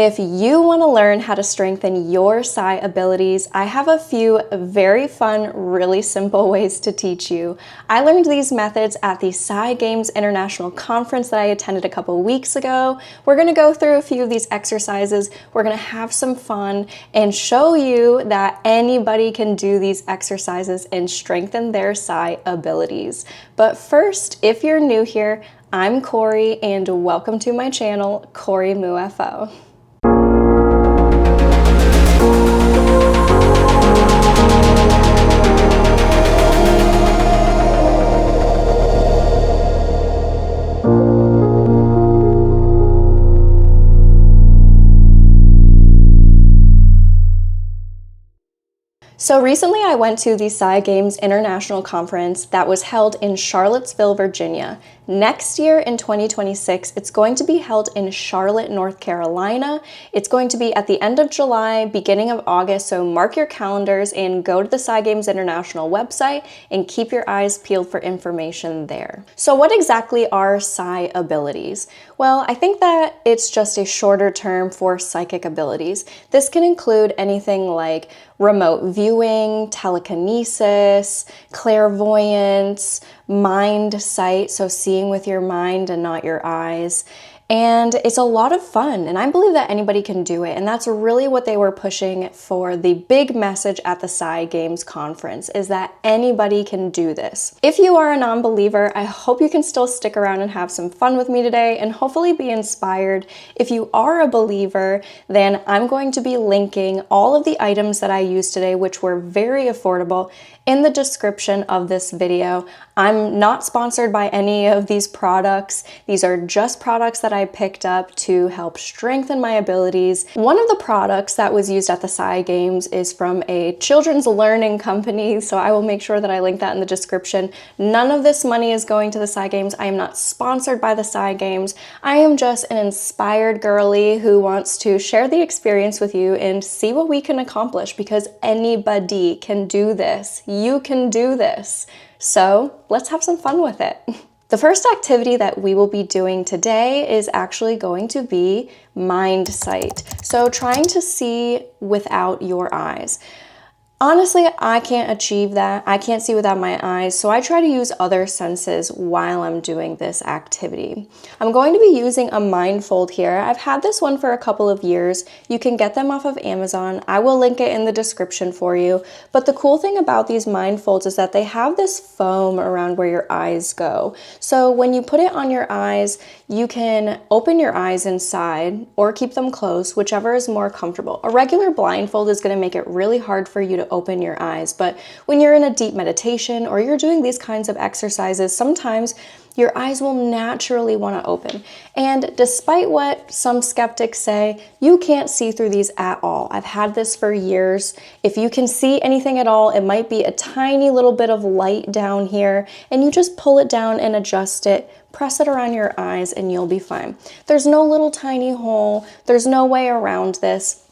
If you want to learn how to strengthen your Psi abilities, I have a few very fun, really simple ways to teach you. I learned these methods at the Psi Games International conference that I attended a couple weeks ago. We're going to go through a few of these exercises. We're going to have some fun and show you that anybody can do these exercises and strengthen their Psi abilities. But first, if you're new here, I'm Corey and welcome to my channel, Corey MooFO. So recently I went to the Psi Games International conference that was held in Charlottesville, Virginia. Next year in 2026, it's going to be held in Charlotte, North Carolina. It's going to be at the end of July, beginning of August, so mark your calendars and go to the Psi Games International website and keep your eyes peeled for information there. So what exactly are Psi abilities? Well, I think that it's just a shorter term for psychic abilities. This can include anything like remote viewing, telekinesis, clairvoyance, Mindsight, so seeing with your mind and not your eyes. And it's a lot of fun, and I believe that anybody can do it, and that's really what they were pushing for the big message at the Psi Games conference, is that anybody can do this. If you are a non-believer, I hope you can still stick around and have some fun with me today and hopefully be inspired. If you are a believer, then I'm going to be linking all of the items that I used today, which were very affordable, in the description of this video. I'm not sponsored by any of these products. These are just products that I picked up to help strengthen my abilities. One of the products that was used at the Psi Games is from a children's learning company, so I will make sure that I link that in the description. None of this money is going to the Psi Games. I am not sponsored by the Psi Games. I am just an inspired girly who wants to share the experience with you and see what we can accomplish, because anybody can do this. You can do this. So let's have some fun with it. The first activity that we will be doing today is actually going to be Mindsight. So trying to see without your eyes. Honestly, I can't achieve that. I can't see without my eyes, so I try to use other senses while I'm doing this activity. I'm going to be using a Mindfold here. I've had this one for a couple of years. You can get them off of Amazon. I will link it in the description for you. But the cool thing about these Mindfolds is that they have this foam around where your eyes go. So when you put it on your eyes, you can open your eyes inside or keep them closed, whichever is more comfortable. A regular blindfold is going to make it really hard for you to open your eyes, but when you're in a deep meditation or you're doing these kinds of exercises, sometimes your eyes will naturally want to open. And despite what some skeptics say, you can't see through these at all. I've had this for years. If you can see anything at all, it might be a tiny little bit of light down here, and you just pull it down and adjust it, press it around your eyes, and you'll be fine. There's no little tiny hole. There's no way around this.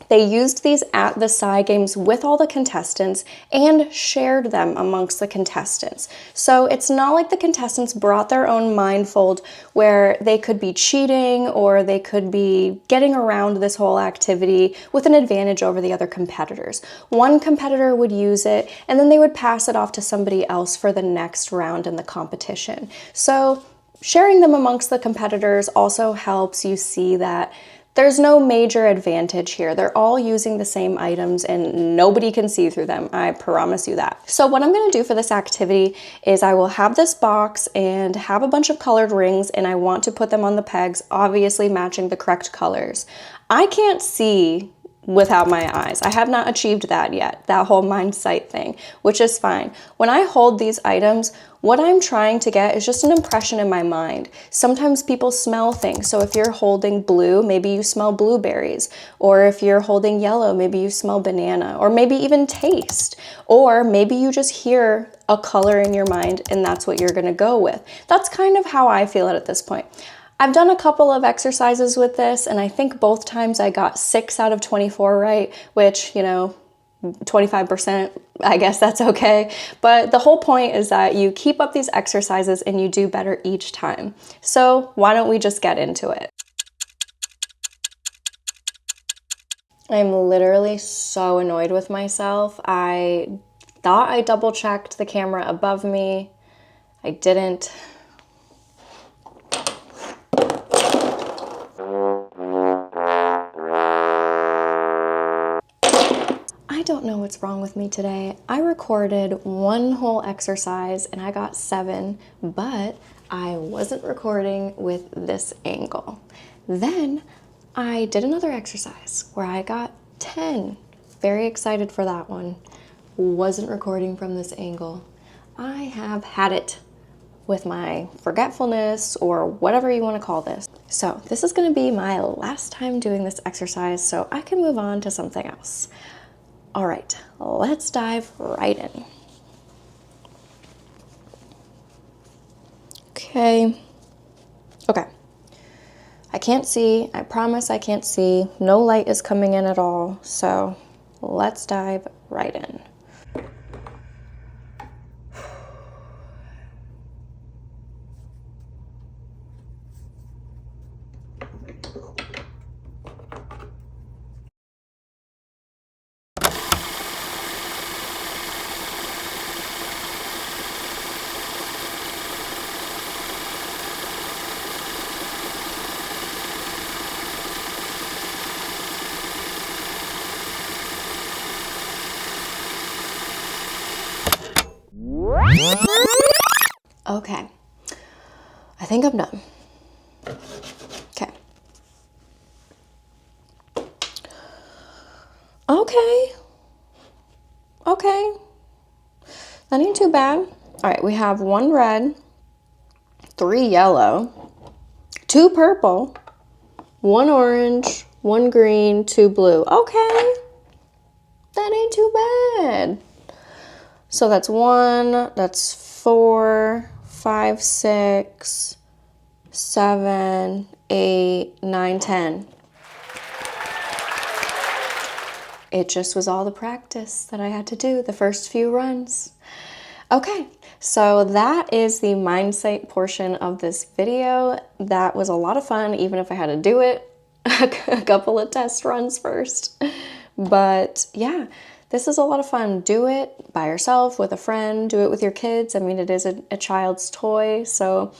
They used these at the Psi Games with all the contestants and shared them amongst the contestants. So it's not like the contestants brought their own Mindfold where they could be cheating or they could be getting around this whole activity with an advantage over the other competitors. One competitor would use it and then they would pass it off to somebody else for the next round in the competition. So sharing them amongst the competitors also helps you see that there's no major advantage here. They're all using the same items and nobody can see through them. I promise you that. So what I'm gonna do for this activity is I will have this box and have a bunch of colored rings, and I want to put them on the pegs, obviously matching the correct colors. I can't see without my eyes. I have not achieved that yet, that whole Mindsight thing, which is fine. When I hold these items, what I'm trying to get is just an impression in my mind. Sometimes people smell things. So if you're holding blue, maybe you smell blueberries. Or if you're holding yellow, maybe you smell banana. Or maybe even taste. Or maybe you just hear a color in your mind and that's what you're gonna go with. That's kind of how I feel it at this point. I've done a couple of exercises with this, and I think both times I got 6 out of 24 right, which, you know, 25%, I guess that's okay. But the whole point is that you keep up these exercises and you do better each time. So why don't we just get into it? I'm literally so annoyed with myself. I thought I double checked the camera above me. I didn't. I don't know what's wrong with me today. I recorded one whole exercise and I got 7, but I wasn't recording with this angle. Then I did another exercise where I got 10. Very excited for that one. Wasn't recording from this angle. I have had it with my forgetfulness or whatever you want to call this. So this is going to be my last time doing this exercise so I can move on to something else. All right, let's dive right in. Okay. I can't see. I promise I can't see. No light is coming in at all. So let's dive right in. Okay, I think I'm done. Okay. Okay. That ain't too bad. All right, we have 1 red, 3 yellow, 2 purple, 1 orange, 1 green, 2 blue. Okay, that ain't too bad. So that's 1, that's 4, 5, 6, 7, 8, 9, 10. It just was all the practice that I had to do the first few runs. Okay, so that is the Mindsight portion of this video. That was a lot of fun, even if I had to do it a couple of test runs first. But yeah, this is a lot of fun. Do it by yourself, with a friend, do it with your kids. I mean, it is a child's toy, so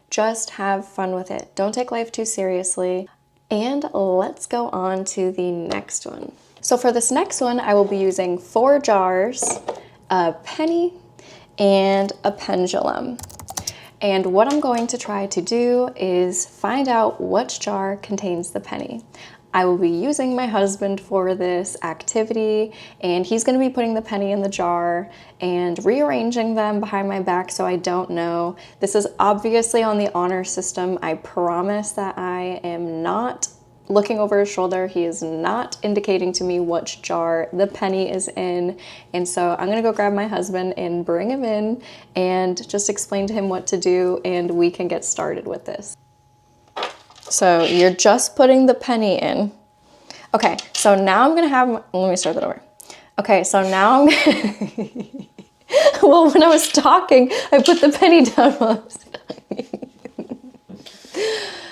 just have fun with it. Don't take life too seriously. And let's go on to the next one. So for this next one, I will be using 4 jars, a penny, and a pendulum. And what I'm going to try to do is find out which jar contains the penny. I will be using my husband for this activity, and he's going to be putting the penny in the jar and rearranging them behind my back so I don't know. This is obviously on the honor system. I promise that I am not looking over his shoulder. He is not indicating to me which jar the penny is in. And so I'm gonna go grab my husband and bring him in and just explain to him what to do, and we can get started with this. So you're just putting the penny in. Okay, so now I'm gonna have, let me start that over. Okay, so now I'm gonna, well, when I was talking, I put the penny down while I was talking.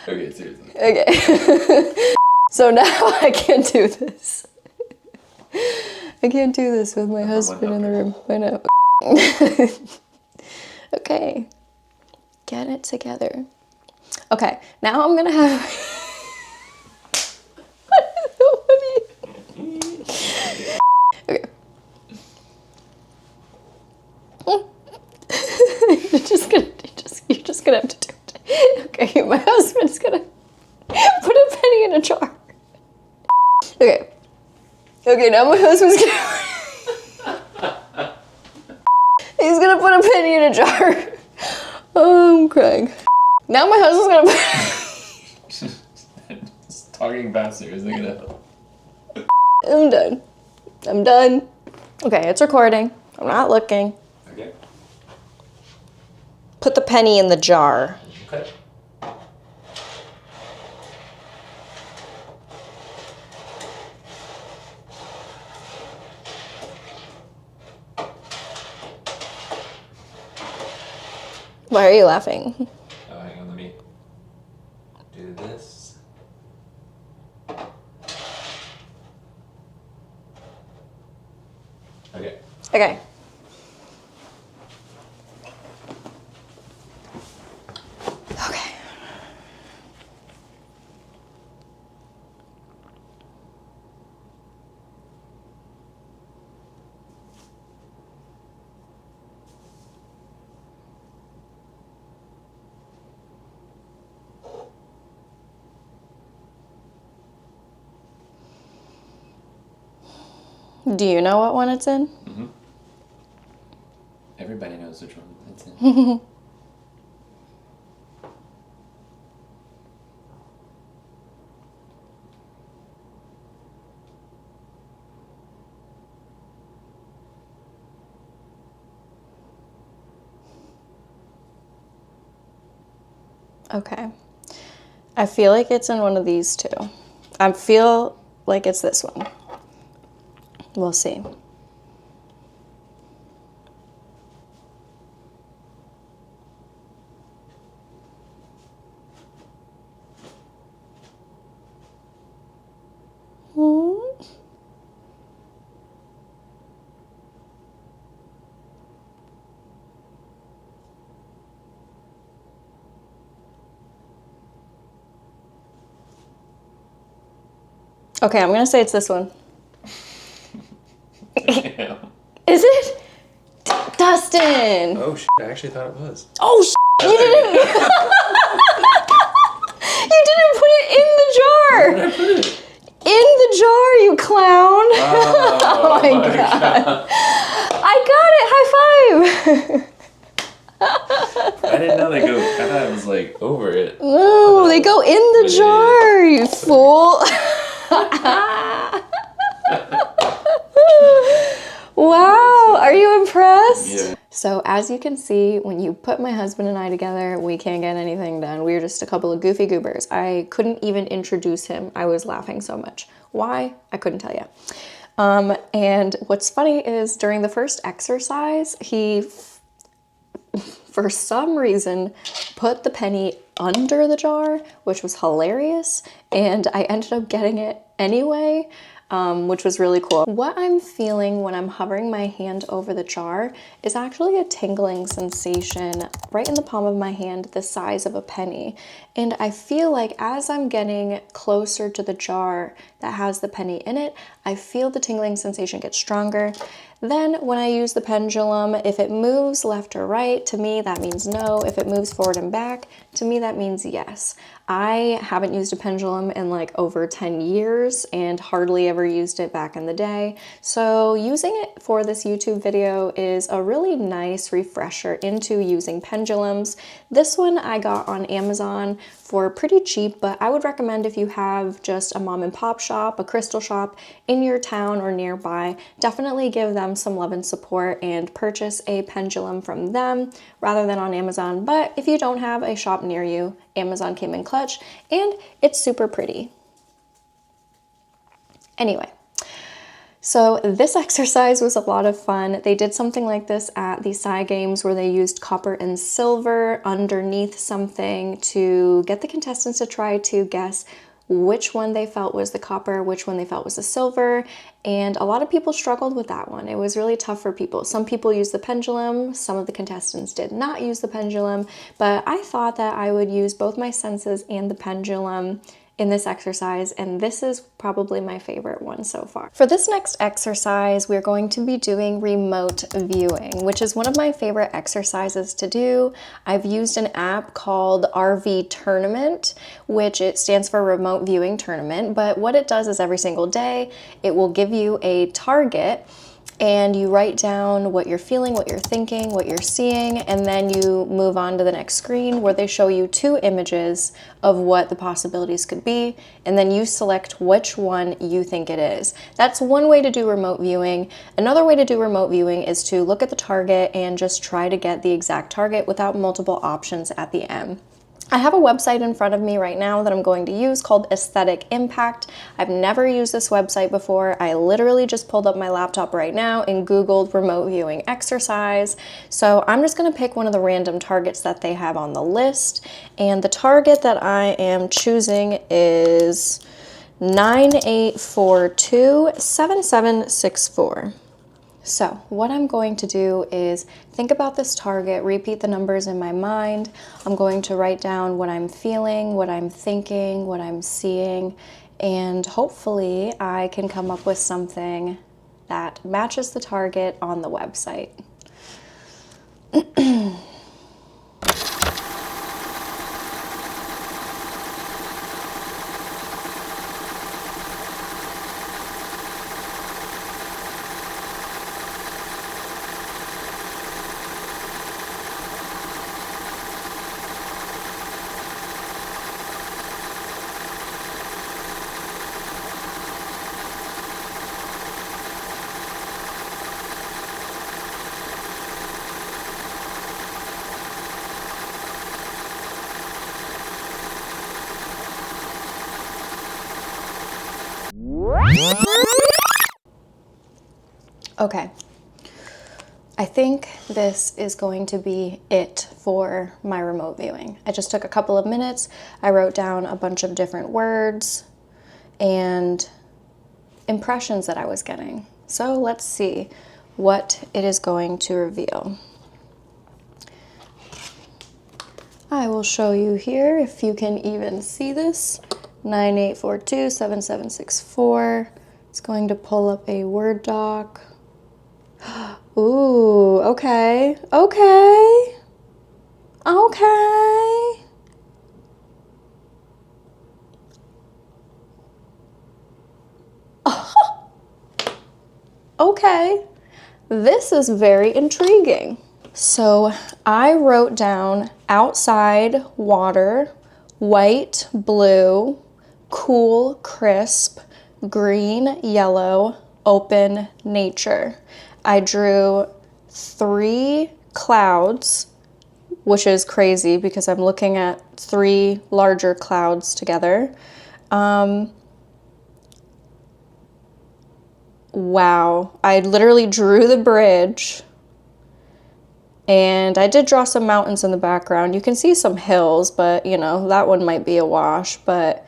Okay, seriously. Okay. So now I can't do this. I can't do this with my husband in the room. I know. Okay. Get it together. Okay, now I'm gonna have... Okay. You're just gonna have to do it. Okay, my husband's gonna put a penny in a jar. Okay. Okay, now my husband's gonna... He's gonna put a penny in a jar. Oh, I'm crying. Now my husband's gonna... Just talking faster isn't gonna help. I'm done. I'm done. Okay, it's recording. I'm not looking. Okay. Put the penny in the jar. Okay. Why are you laughing? Oh, hang on, let me do this. Okay. Okay. Okay. Do you know what one it's in? Mm-hmm. Everybody knows which one it's in. Okay. I feel like it's in one of these two. I feel like it's this one. We'll see. Okay, I'm gonna say it's this one. Yeah. Is it? Dustin! Oh, I actually thought it was. Oh, you didn't. You didn't put it in the jar. Where did I put it? In the jar, you clown. Oh, my God. I got it. High five. I didn't know they go. I thought it was like over it. No, they go in the jar, you fool. Wow, are you impressed? Yeah. So as you can see, when you put my husband and I together, we can't get anything done. We're just a couple of goofy goobers. I couldn't even introduce him. I was laughing so much. Why? I couldn't tell you. And what's funny is during the first exercise, he, for some reason, put the penny under the jar, which was hilarious. And I ended up getting it anyway. Which was really cool. What I'm feeling when I'm hovering my hand over the jar is actually a tingling sensation right in the palm of my hand, the size of a penny. And I feel like as I'm getting closer to the jar that has the penny in it, I feel the tingling sensation get stronger. Then when I use the pendulum, if it moves left or right, to me that means no. If it moves forward and back, to me that means yes. I haven't used a pendulum in like over 10 years and hardly ever used it back in the day. So using it for this YouTube video is a really nice refresher into using pendulums. This one I got on Amazon for pretty cheap, but I would recommend if you have just a mom and pop shop, a crystal shop in your town or nearby, definitely give them some love and support and purchase a pendulum from them rather than on Amazon. But if you don't have a shop near you, Amazon came in clutch and it's super pretty. Anyway, so this exercise was a lot of fun. They did something like this at the Psi Games where they used copper and silver underneath something to get the contestants to try to guess which one they felt was the copper, which one they felt was the silver, and a lot of people struggled with that one. It was really tough for people. Some people used the pendulum, some of the contestants did not use the pendulum, but I thought that I would use both my senses and the pendulum in this exercise, and this is probably my favorite one so far. For this next exercise, we're going to be doing remote viewing, which is one of my favorite exercises to do. I've used an app called RV Tournament, which it stands for Remote Viewing Tournament, but what it does is every single day, it will give you a target and you write down what you're feeling, what you're thinking, what you're seeing, and then you move on to the next screen where they show you two images of what the possibilities could be, and then you select which one you think it is. That's one way to do remote viewing. Another way to do remote viewing is to look at the target and just try to get the exact target without multiple options at the end. I have a website in front of me right now that I'm going to use called Aesthetic Impact. I've never used this website before. I literally just pulled up my laptop right now and Googled remote viewing exercise. So I'm just gonna pick one of the random targets that they have on the list. And the target that I am choosing is 98427764. So what I'm going to do is think about this target, repeat the numbers in my mind. I'm going to write down what I'm feeling, what I'm thinking, what I'm seeing, and hopefully I can come up with something that matches the target on the website. Okay, I think this is going to be it for my remote viewing. I just took a couple of minutes. I wrote down a bunch of different words and impressions that I was getting. So let's see what it is going to reveal. I will show you here if you can even see this. 98427764. It's going to pull up a Word doc. Ooh, okay, okay, okay. Okay, this is very intriguing. So I wrote down outside water, white, blue, cool, crisp, green, yellow, open, nature. I drew 3 clouds, which is crazy because I'm looking at 3 larger clouds together. Wow, I literally drew the bridge, and I did draw some mountains in the background. You can see some hills, but you know, that one might be a wash, but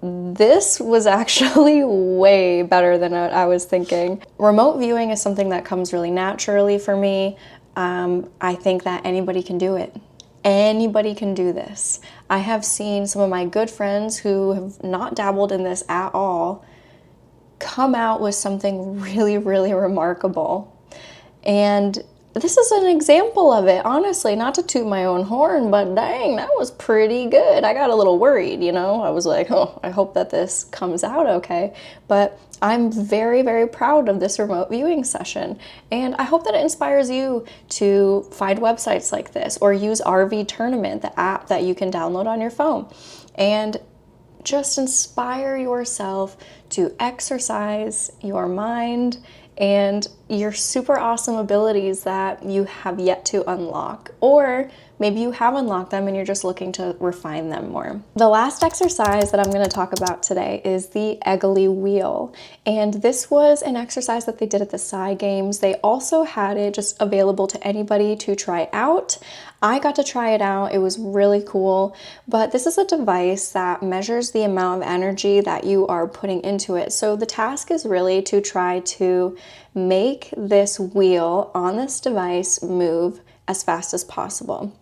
this was actually way better than what I was thinking. Remote viewing is something that comes really naturally for me. I think that anybody can do it. Anybody can do this. I have seen some of my good friends who have not dabbled in this at all come out with something really, really remarkable. And this is an example of it, honestly, not to toot my own horn, but dang, that was pretty good. I got a little worried, you know? I was like, oh, I hope that this comes out okay. But I'm very, very proud of this remote viewing session. And I hope that it inspires you to find websites like this or use RV Tournament, the app that you can download on your phone. And just inspire yourself to exercise your mind and your super awesome abilities that you have yet to unlock, or maybe you have unlocked them and you're just looking to refine them more. The last exercise that I'm going to talk about today is the Egely wheel, and this was an exercise that they did at the Psi Games. They also had it just available to anybody to try out. I got to try it out. It was really cool, but this is a device that measures the amount of energy that you are putting into it. So the task is really to try to make this wheel on this device move as fast as possible.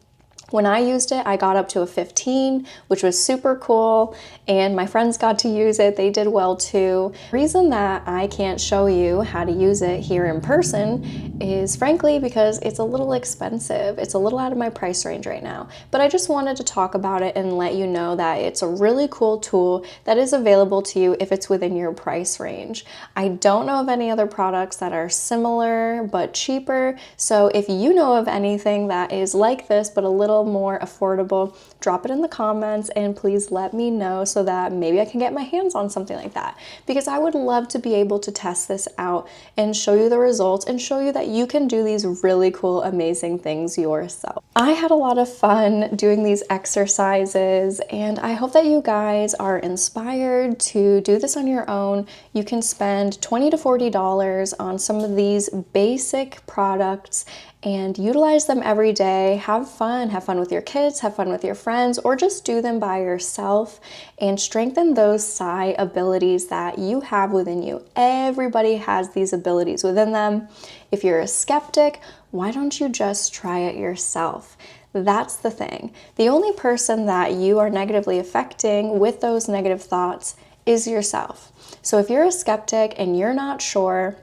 When I used it, I got up to a 15, which was super cool, and my friends got to use it. They did well too. The reason that I can't show you how to use it here in person is frankly because it's a little expensive. It's a little out of my price range right now, but I just wanted to talk about it and let you know that it's a really cool tool that is available to you if it's within your price range. I don't know of any other products that are similar but cheaper, so if you know of anything that is like this but a little more affordable, drop it in the comments and please let me know so that maybe I can get my hands on something like that, because I would love to be able to test this out and show you the results and show you that you can do these really cool, amazing things yourself. I had a lot of fun doing these exercises, and I hope that you guys are inspired to do this on your own. You can spend $20 to $40 on some of these basic products and utilize them every day. Have fun with your kids, have fun with your friends, or just do them by yourself and strengthen those psi abilities that you have within you. Everybody has these abilities within them. If you're a skeptic, why don't you just try it yourself? That's the thing. The only person that you are negatively affecting with those negative thoughts is yourself. So if you're a skeptic and you're not sure,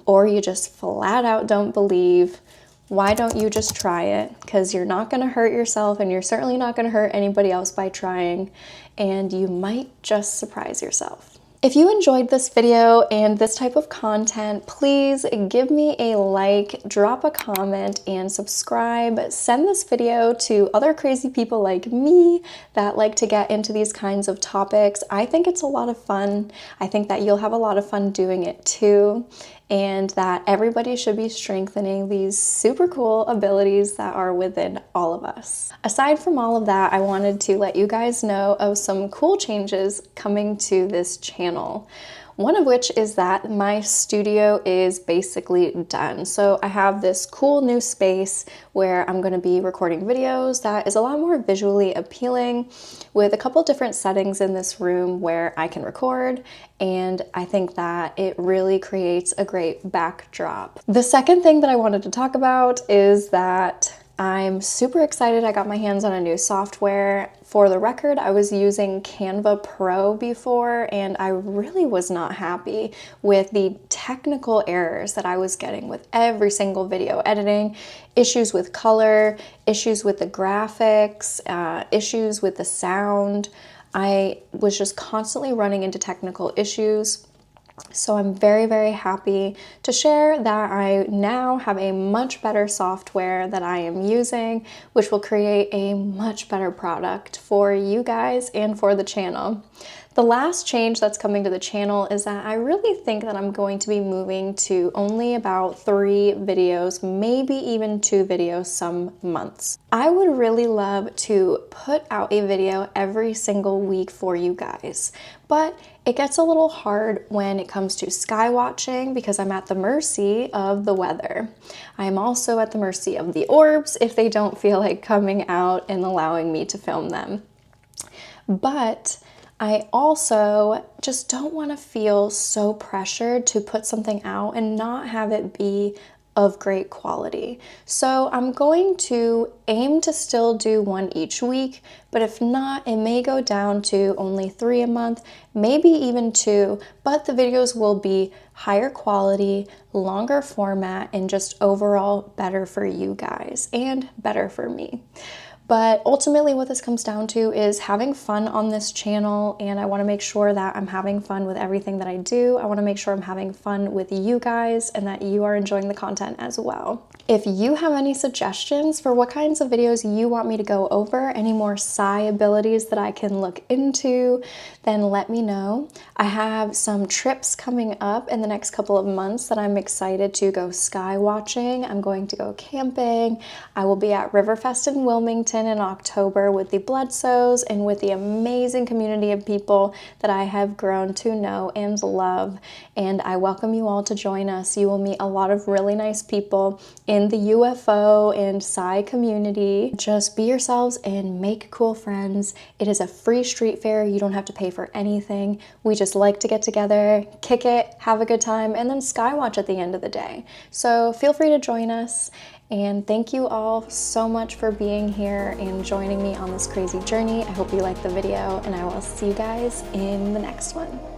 or you just flat out don't believe, why don't you just try it? Because you're not going to hurt yourself, and you're certainly not going to hurt anybody else by trying, and you might just surprise yourself. If you enjoyed this video and this type of content, please give me a like, drop a comment, and subscribe. Send this video to other crazy people like me that like to get into these kinds of topics. I think it's a lot of fun. I think that you'll have a lot of fun doing it too, and that everybody should be strengthening these super cool abilities that are within all of us. Aside from all of that, I wanted to let you guys know of some cool changes coming to this channel. One of which is that my studio is basically done. So I have this cool new space where I'm going to be recording videos that is a lot more visually appealing, with a couple different settings in this room where I can record, and I think that it really creates a great backdrop. The second thing that I wanted to talk about is that I'm super excited I got my hands on a new software. For the record, I was using Canva Pro before, and I really was not happy with the technical errors that I was getting with every single video editing. Issues with color, issues with the graphics, issues with the sound. I was just constantly running into technical issues. So I'm very, very happy to share that I now have a much better software that I am using, which will create a much better product for you guys and for the channel. The last change that's coming to the channel is that I really think that I'm going to be moving to only about 3 videos, maybe even 2 videos some months. I would really love to put out a video every single week for you guys, but it gets a little hard when it comes to sky watching because I'm at the mercy of the weather. I am also at the mercy of the orbs if they don't feel like coming out and allowing me to film them. But I also just don't want to feel so pressured to put something out and not have it be of great quality. So I'm going to aim to still do 1 each week, but if not, it may go down to only 3 a month, maybe even 2, but the videos will be higher quality, longer format, and just overall better for you guys and better for me. But ultimately what this comes down to is having fun on this channel, and I want to make sure that I'm having fun with everything that I do. I want to make sure I'm having fun with you guys and that you are enjoying the content as well. If you have any suggestions for what kinds of videos you want me to go over, any more psi abilities that I can look into, then let me know. I have some trips coming up in the next couple of months that I'm excited to go sky watching. I'm going to go camping. I will be at Riverfest in Wilmington in October with the Bledsoes and with the amazing community of people that I have grown to know and love. And I welcome you all to join us. You will meet a lot of really nice people in the UFO and Psi community. Just be yourselves and make cool friends. It is a free street fair. You don't have to pay for anything. We just like to get together, kick it, have a good time, and then skywatch at the end of the day. So feel free to join us. And thank you all so much for being here and joining me on this crazy journey. I hope you liked the video, and I will see you guys in the next one.